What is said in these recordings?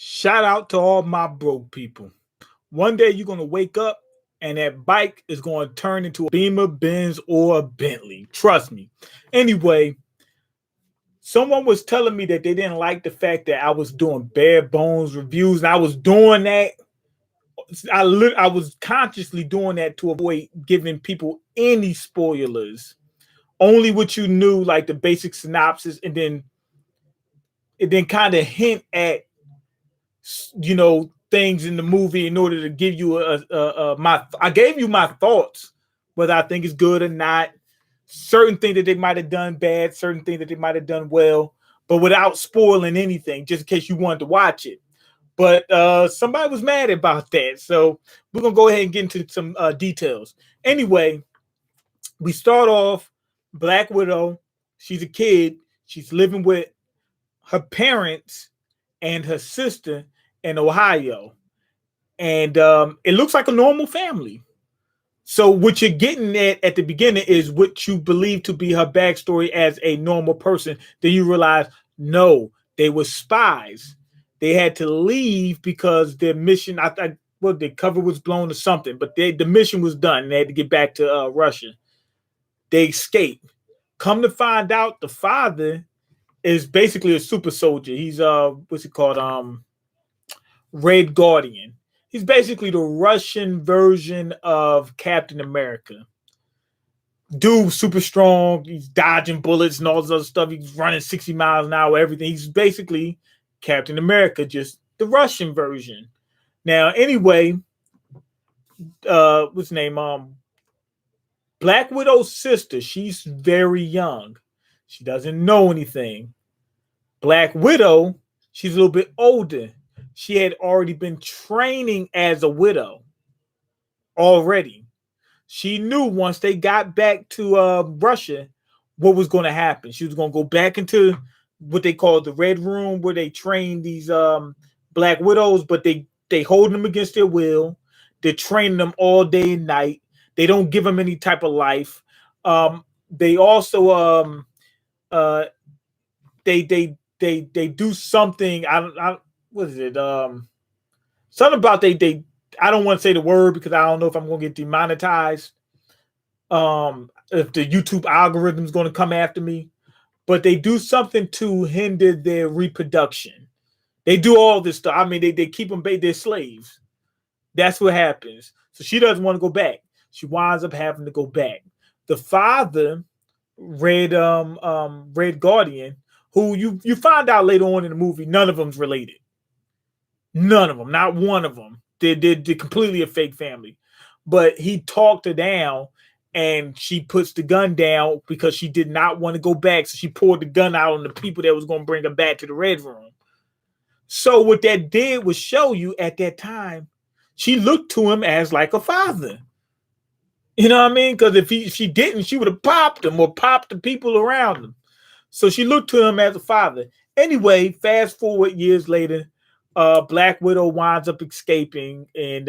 Shout out to all my broke people. One day you're going to wake up and that bike is going to turn into a Beamer, Benz, or a Bentley. Trust me. Anyway, someone was telling me that they didn't like the fact that I was doing bare bones reviews, and I was doing that. I was consciously doing that to avoid giving people any spoilers. Only what you knew, like the basic synopsis, and then kind of hint at things in the movie in order to give you I gave you my thoughts, whether I think it's good or not, certain things that they might have done bad, certain things that they might have done well, but without spoiling anything, just in case you wanted to watch it. But somebody was mad about that, so we're gonna go ahead and get into some details. Anyway, we start off Black Widow. She's a kid. She's living with her parents and her sister in Ohio. And it looks like a normal family. So what you're getting at the beginning is what you believe to be her backstory as a normal person. Then you realize, no, they were spies. They had to leave because their mission, the cover was blown or something, but the mission was done. And they had to get back to Russia. They escaped. Come to find out, the father is basically a super soldier. He's what's he called? Red Guardian. He's basically the Russian version of Captain America. Dude, super strong. He's dodging bullets and all this other stuff. He's running 60 miles an hour, everything. He's basically Captain America, just the Russian version. Now, anyway, what's his name? Black Widow's sister. She's very young. She doesn't know anything. Black Widow, she's a little bit older. She had already been training as a widow already. She knew once they got back to Russia what was going to happen. She was going to go back into what they call the Red Room, where they train these Black Widows, but they hold them against their will. They're training them all day and night. They don't give them any type of life. They also they do something. What is it? Something about they. I don't want to say the word because I don't know if I'm going to get demonetized. If the YouTube algorithm is going to come after me, but they do something to hinder their reproduction. They do all this stuff. I mean, they keep them they're slaves. That's what happens. So she doesn't want to go back. She winds up having to go back. The father, Red Guardian, who you find out later on in the movie, none of them's related. None of them, not one of them. They're completely a fake family. But he talked her down, and she puts the gun down because she did not want to go back. So she poured the gun out on the people that was going to bring her back to the Red Room. So what that did was show you at that time, she looked to him as like a father. You know what I mean? Because if she didn't, she would have popped him or popped the people around him. So she looked to him as a father. Anyway, fast forward years later, Black Widow winds up escaping, and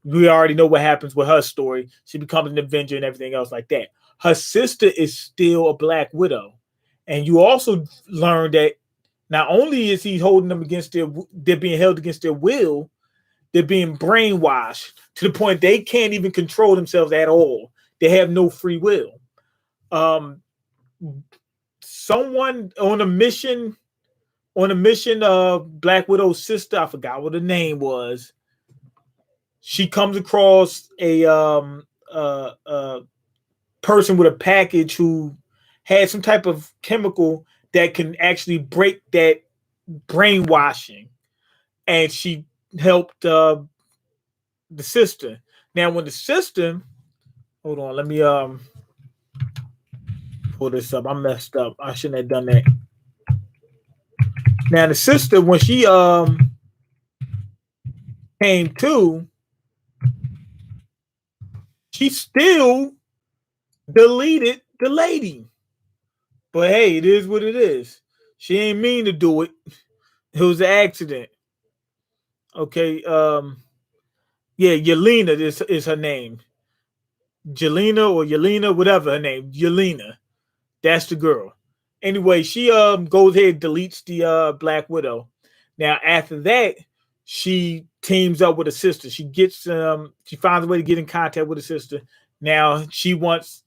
we already know what happens with her story. She becomes an Avenger and everything else like that. Her sister is still a Black Widow. And you also learn that not only is he holding them against they're being held against their will, they're being brainwashed to the point they can't even control themselves at all. They have no free will. Someone on a mission of Black Widow's sister, I forgot what her name was. She comes across a person with a package who had some type of chemical that can actually break that brainwashing, and she helped the sister. Now, when the sister, hold on, let me pull this up. I messed up. I shouldn't have done that. Now, the sister, when she came to, she still deleted the lady. But hey, it is what it is. She ain't mean to do it. It was an accident. Okay. Yeah, Yelena is her name. Jelena or Yelena, whatever her name. Yelena. That's the girl. Anyway, she goes ahead and deletes the Black Widow. Now after that, she teams up with her sister. She finds a way to get in contact with her sister. Now she wants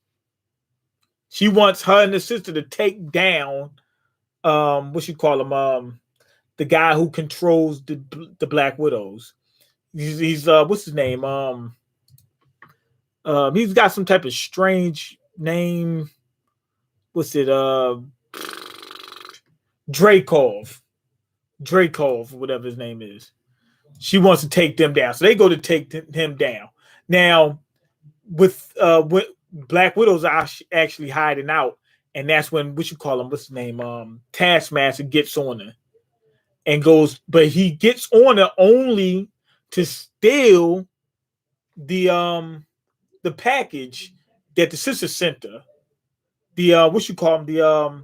her and the sister to take down what you call him the guy who controls the Black Widows. He's what's his name? He's got some type of strange name. What's it? Dracov. Dracov, whatever his name is. She wants to take them down. So they go to take him down. Now, with Black Widow's actually hiding out, and that's when what you call him, what's his name? Taskmaster gets on her and goes, but he gets on her only to steal the package that the sister sent her. The what you call them, the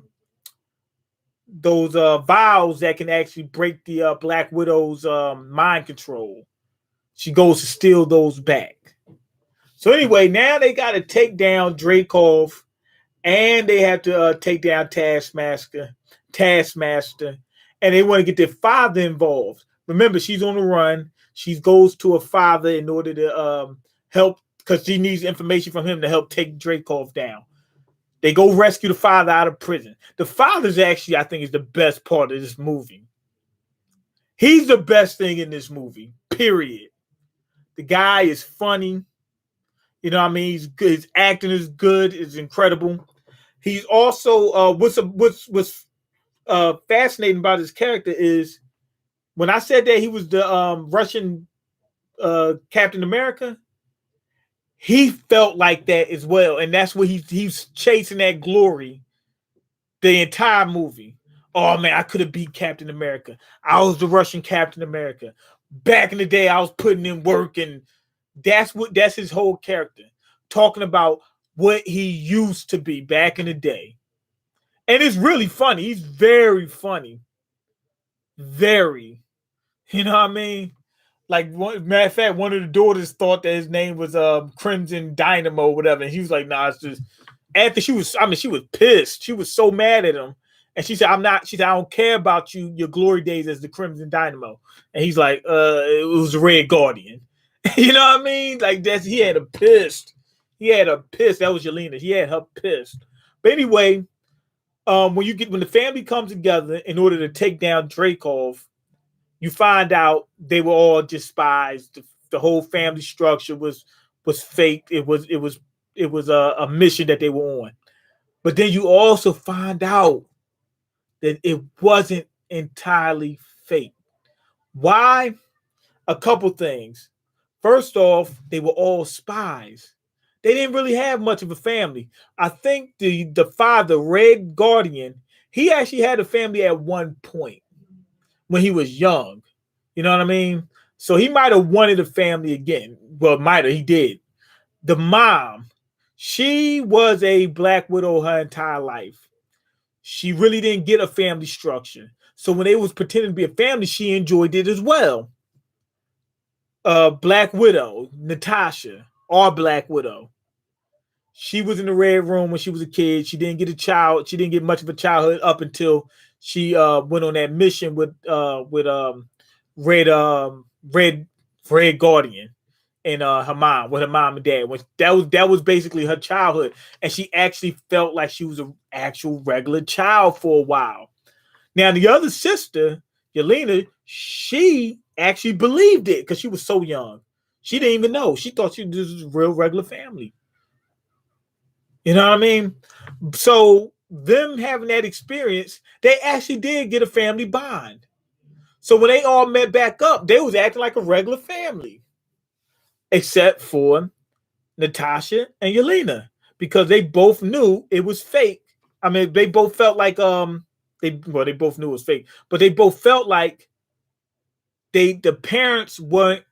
those vials that can actually break the Black Widow's mind control. She goes to steal those back. So anyway, now they got to take down Dracov, and they have to take down Taskmaster, and they want to get their father involved. Remember, she's on the run. She goes to her father in order to help, because she needs information from him to help take Dracov down. They go rescue the father out of prison. The father's actually, I think, is the best part of this movie. He's the best thing in this movie, period. The guy is funny. You know what I mean? He's good. His acting is good. It's incredible. He's also, what's fascinating about his character is, when I said that he was the Russian Captain America, he felt like that as well, and that's what he's chasing, that glory the entire movie. Oh man, I could have beat Captain America. I was the Russian Captain America. Back in the day, I was putting in work, and that's his whole character, talking about what he used to be back in the day. And it's really funny. He's very funny. Very. You know what I mean? Like, matter of fact, one of the daughters thought that his name was Crimson Dynamo or whatever. And he was like, nah, it's just, after she was pissed. She was so mad at him. And she said, I don't care about your glory days as the Crimson Dynamo. And he's like, it was the Red Guardian. You know what I mean? Like, he had her pissed. That was Yelena. He had her pissed. But anyway, when the family comes together in order to take down Dracov, you find out they were all just spies. The whole family structure was fake. It was a mission that they were on. But then you also find out that it wasn't entirely fake. Why? A couple things. First off, they were all spies. They didn't really have much of a family. I think the father, Red Guardian, he actually had a family at one point when he was young. You know what I mean? So he might have wanted a family again. Well, he did. The mom, she was a Black Widow her entire life. She really didn't get a family structure. So when they was pretending to be a family, she enjoyed it as well. Black Widow, Natasha, our Black Widow. She was in the Red Room when she was a kid. She didn't get a child. She didn't get much of a childhood up until she went on that mission with Red Guardian and her mom, with her mom and dad. That was basically her childhood, and she actually felt like she was an actual regular child for a while. Now the other sister, Yelena, she actually believed it because she was so young. She didn't even know. She thought this was a real regular family. You know what I mean? So them having that experience, they actually did get a family bond. So when they all met back up, they was acting like a regular family, except for Natasha and Yelena, because they both knew it was fake. I mean, they both felt like they both knew it was fake, but they both felt like the parents weren't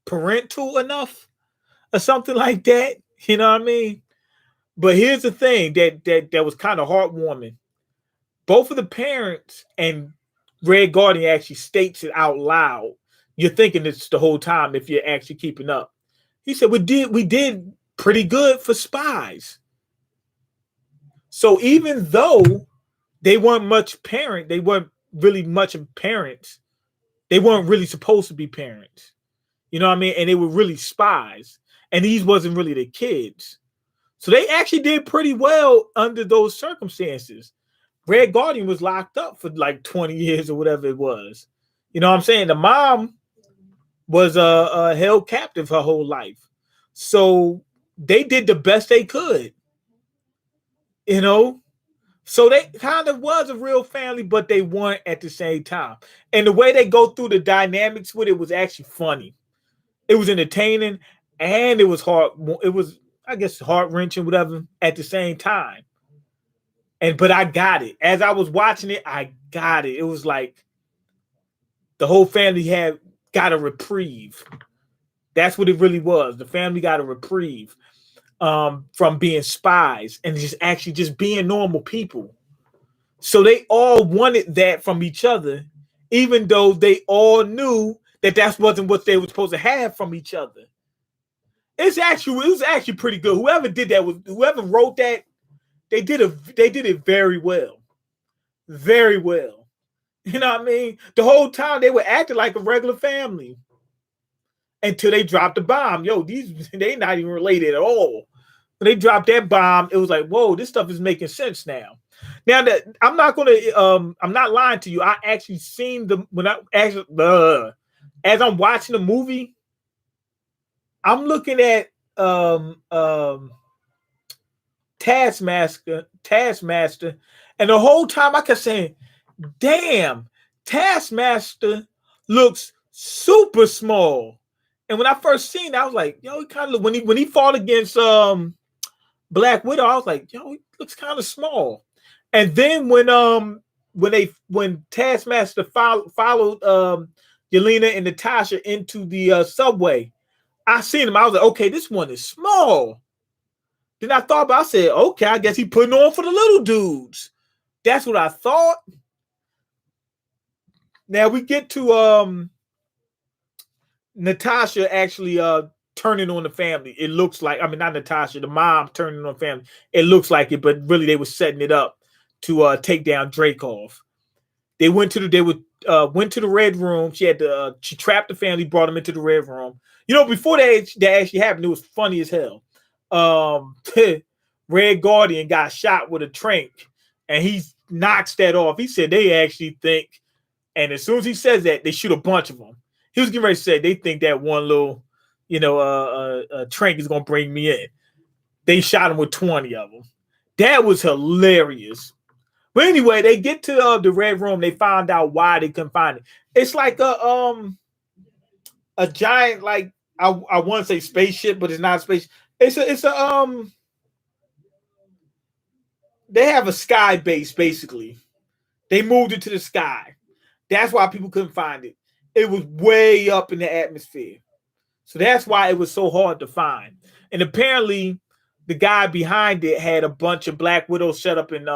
parental enough, or something like that. You know what I mean? But here's the thing that was kind of heartwarming. Both of the parents, and Red Guardian actually states it out loud. You're thinking this the whole time if you're actually keeping up. He said, we did pretty good for spies. So even though they weren't much parent. They weren't really much of parents. They weren't really supposed to be parents. You know what I mean? And they were really spies. And these wasn't really the kids. So they actually did pretty well under those circumstances. Red Guardian was locked up for like 20 years or whatever it was. You know what I'm saying? The mom was held captive her whole life. So they did the best they could. You know? So they kind of was a real family, but they weren't at the same time. And the way they go through the dynamics with it was actually funny. It was entertaining and it was hard. It was, I guess, heart-wrenching, whatever, at the same time. But I got it. As I was watching it, I got it. It was like the whole family got a reprieve. That's what it really was. The family got a reprieve from being spies and just being normal people. So they all wanted that from each other, even though they all knew that wasn't what they were supposed to have from each other. It was actually pretty good. Whoever wrote that, they did it very well. Very well. You know what I mean? The whole time they were acting like a regular family. Until they dropped the bomb. Yo, they not even related at all. When they dropped that bomb, it was like, whoa, this stuff is making sense now. Now that I'm not lying to you. I actually seen as I'm watching the movie, I'm looking at Taskmaster, and the whole time I kept saying, damn, Taskmaster looks super small. And when I first seen it, I was like, yo, he kind of when he fought against Black Widow, I was like, yo, he looks kind of small. And then when Taskmaster followed Yelena and Natasha into the subway, I seen him. I was like, okay, this one is small. Then I said, okay, I guess he putting on for the little dudes. That's what I thought. Now we get to Natasha actually turning on the family. It looks like, not Natasha, the mom turning on the family. It looks like it, but really they were setting it up to take down Dreykov. They went to the red room. She trapped the family, brought them into the red room. You know, before that actually happened, it was funny as hell. Red Guardian got shot with a trank, and he knocks that off. He said they actually think, and as soon as he says that, they shoot a bunch of them. He was getting ready to say they think that one little, trank is gonna bring me in. They shot him with 20 of them. That was hilarious. But anyway, they get to the red room. They found out why they couldn't find it. It's like a giant, like I want to say spaceship, but it's not a spaceship. It's a they have a sky base basically. They moved it to the sky. That's why people couldn't find it. It was way up in the atmosphere. So that's why it was so hard to find. And apparently the guy behind it had a bunch of Black Widows set up in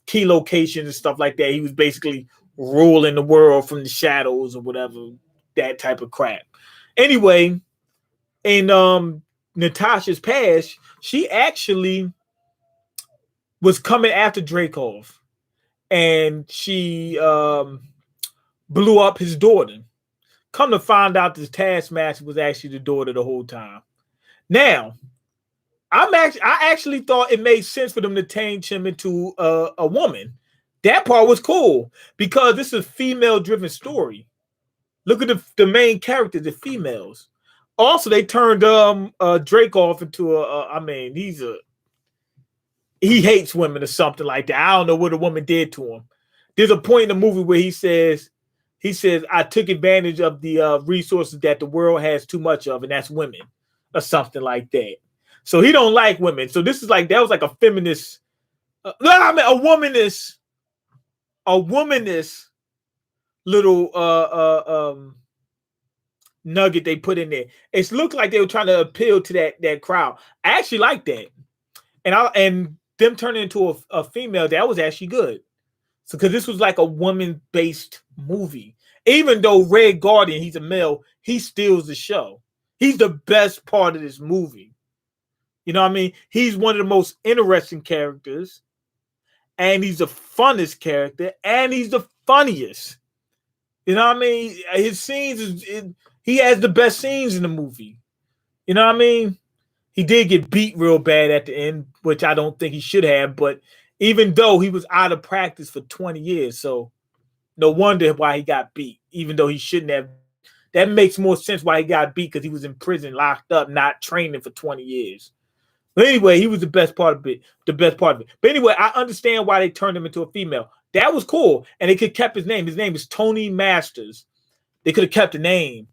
key locations and stuff like that. He was basically ruling the world from the shadows or whatever, that type of crap. Anyway, in Natasha's past, she actually was coming after Dreykov, and she blew up his daughter. Come to find out, this Taskmaster was actually the daughter the whole time. Now, I actually thought it made sense for them to change him into a woman. That part was cool because this is a female-driven story. Look at the main characters, the females. Also, they turned Dreykov into he hates women or something like that. I don't know what a woman did to him. There's a point in the movie where he says, I took advantage of the resources that the world has too much of, and that's women, or something like that. So he don't like women. So this is like, that was like a feminist, a womanist little nugget they put in there. It looked like they were trying to appeal to that crowd. I actually like that. And them turning into a female, that was actually good. So because this was like a woman-based movie. Even though Red Guardian, he's a male, he steals the show. He's the best part of this movie. You know what I mean? He's one of the most interesting characters. and he's the funnest character, and he's the funniest. You know what I mean? His scenes he has the best scenes in the movie. You know what I mean? He did get beat real bad at the end, which I don't think he should have. But even though he was out of practice for 20 years, so no wonder why he got beat, even though he shouldn't have. That makes more sense why he got beat, because he was in prison, locked up, not training for 20 years. But anyway, he was the best part of it. The best part of it. But anyway, I understand why they turned him into a female. That was cool. And they could have kept his name. His name is Tony Masters. They could have kept the name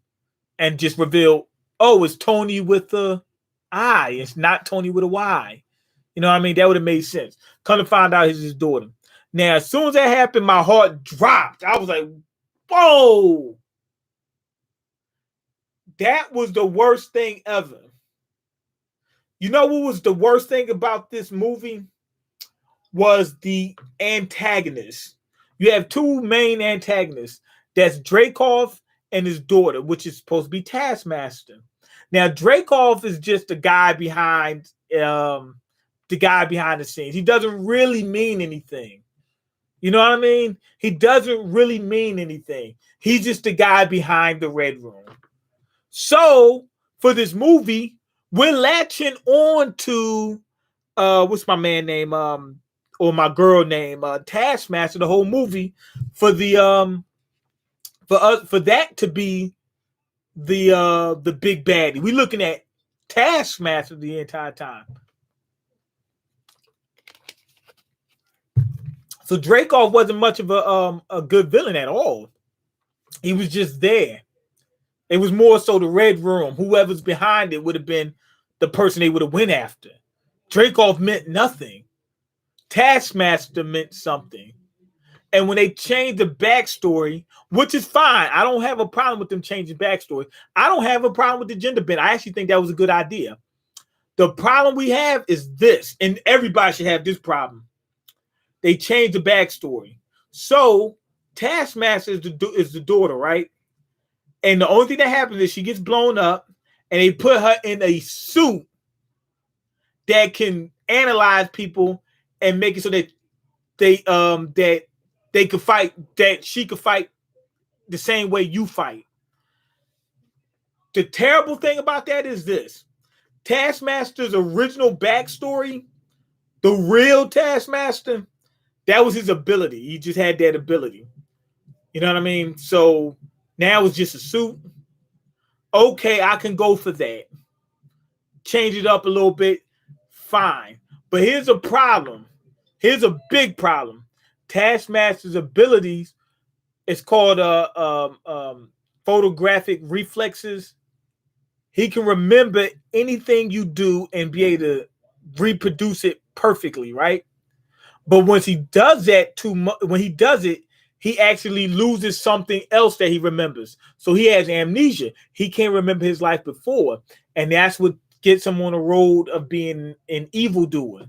and just revealed, oh, it's Tony with a I. It's not Tony with a Y. You know what I mean? That would have made sense. Come to find out it's his daughter. Now, as soon as that happened, my heart dropped. I was like, whoa. That was the worst thing ever. You know what was the worst thing about this movie? Was the antagonist. You have two main antagonists. That's Dreykov and his daughter, which is supposed to be Taskmaster. Now, Dreykov is just the guy behind the scenes. He doesn't really mean anything. You know what I mean? He doesn't really mean anything. He's just the guy behind the Red Room. So, for this movie, we're latching on to what's my man name? Or my girl name, Taskmaster, the whole movie, for the for that to be the big baddie. We're looking at Taskmaster the entire time. So Dreykov wasn't much of a good villain at all. He was just there. It was more so the Red Room. Whoever's behind it would have been the person they would have went after. Dreykov meant nothing. Taskmaster meant something. And when they changed the backstory, which is fine, I don't have a problem with them changing backstory. I don't have a problem with the gender bend. I actually think that was a good idea. The problem we have is this, and everybody should have this problem. They changed the backstory. So Taskmaster is the daughter, right? And the only thing that happens is she gets blown up, and they put her in a suit that can analyze people and make it so that they could fight, that she could fight the same way you fight. The terrible thing about that is this. Taskmaster's original backstory, the real Taskmaster, that was his ability. He just had that ability. You know what I mean? So now it's just a suit. Okay, I can go for that. Change it up a little bit. Fine. But here's a problem. Here's a big problem. Taskmaster's abilities is called photographic reflexes. He can remember anything you do and be able to reproduce it perfectly, right? But once he does that when he does it, he actually loses something else that he remembers. So he has amnesia. He can't remember his life before. And that's what gets him on the road of being an evildoer.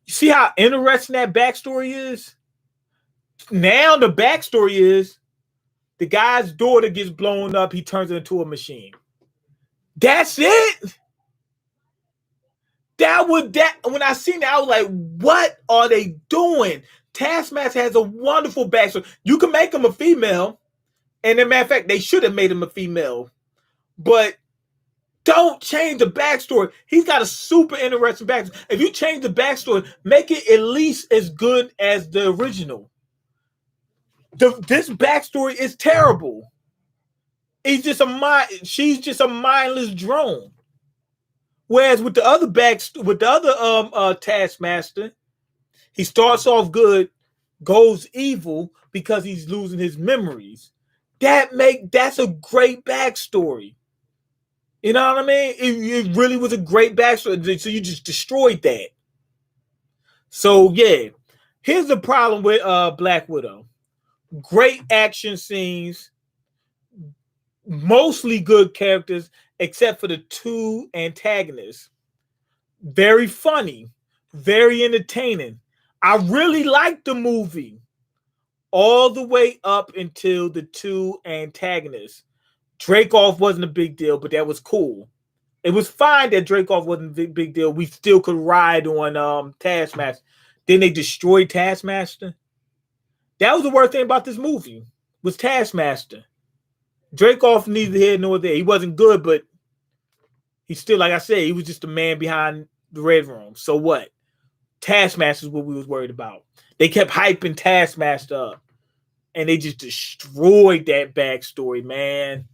You see how interesting that backstory is? Now the backstory is the guy's daughter gets blown up. He turns into a machine. That's it. When I seen that, I was like, what are they doing? Taskmaster has a wonderful backstory. You can make him a female. And as a matter of fact, they should have made him a female. But don't change the backstory. He's got a super interesting backstory. If you change the backstory, make it at least as good as the original. This backstory is terrible. She's just a mindless drone. Whereas with the other Taskmaster, he starts off good, goes evil because he's losing his memories. That's a great backstory. You know what I mean? It really was a great backstory. So you just destroyed that. So yeah, here's the problem with Black Widow. Great action scenes, mostly good characters, except for the two antagonists. Very funny, very entertaining. I really liked the movie all the way up until the two antagonists. Dreykov wasn't a big deal, but that was cool. It was fine that Dreykov wasn't a big deal. We still could ride on Taskmaster. Then they destroyed Taskmaster. That was the worst thing about this movie, was Taskmaster. Dracoff neither here nor there. He wasn't good, but he's still, like I said, he was just the man behind the Red Room. So what? Taskmaster is what we was worried about. They kept hyping Taskmaster up, and they just destroyed that backstory, man.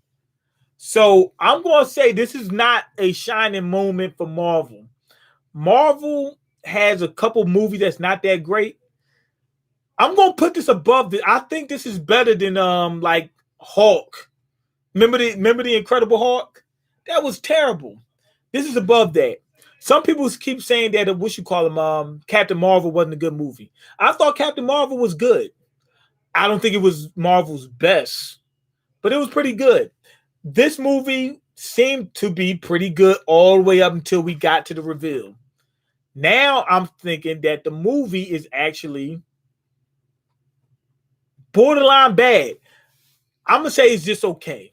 So I'm going to say this is not a shining moment for Marvel. Marvel has a couple movies that's not that great. I'm going to put this above this. I think this is better than like Hulk. Remember the Incredible Hulk? That was terrible. This is above that. Some people keep saying that what you call him, Captain Marvel wasn't a good movie. I thought Captain Marvel was good. I don't think it was Marvel's best, but it was pretty good. This movie seemed to be pretty good all the way up until we got to the reveal. Now I'm thinking that the movie is actually borderline bad. I'm going to say it's just okay.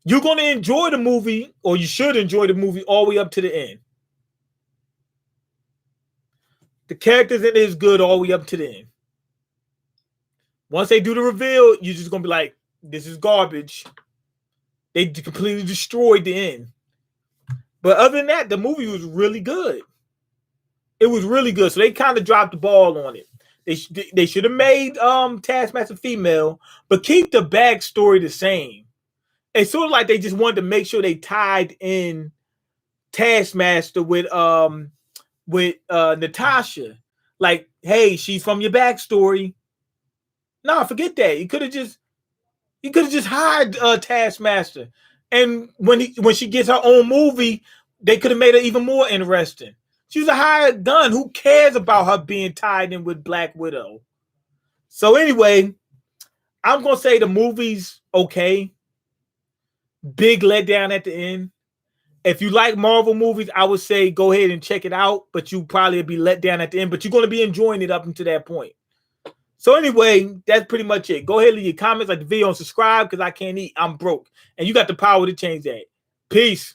You're going to enjoy the movie, or you should enjoy the movie all the way up to the end. The characters in it is good all the way up to the end. Once they do the reveal, you're just going to be like, this is garbage. They completely destroyed the end. But other than that, the movie was really good. It was really good. So they kind of dropped the ball on it. They should have made Taskmaster female, but keep the backstory the same. It's sort of like they just wanted to make sure they tied in Taskmaster with Natasha. Like, hey, she's from your backstory. No, forget that. You could have just hired Taskmaster, and when she gets her own movie, they could have made her even more interesting. She's a hired gun. Who cares about her being tied in with Black Widow? So anyway, I'm gonna say the movie's okay. Big letdown at the end. If you like Marvel movies, I would say go ahead and check it out, but you probably be let down at the end, but you're going to be enjoying it up until that point. So anyway, that's pretty much it. Go ahead and leave your comments, like the video, and subscribe, because I can't eat. I'm broke. And you got the power to change that. Peace.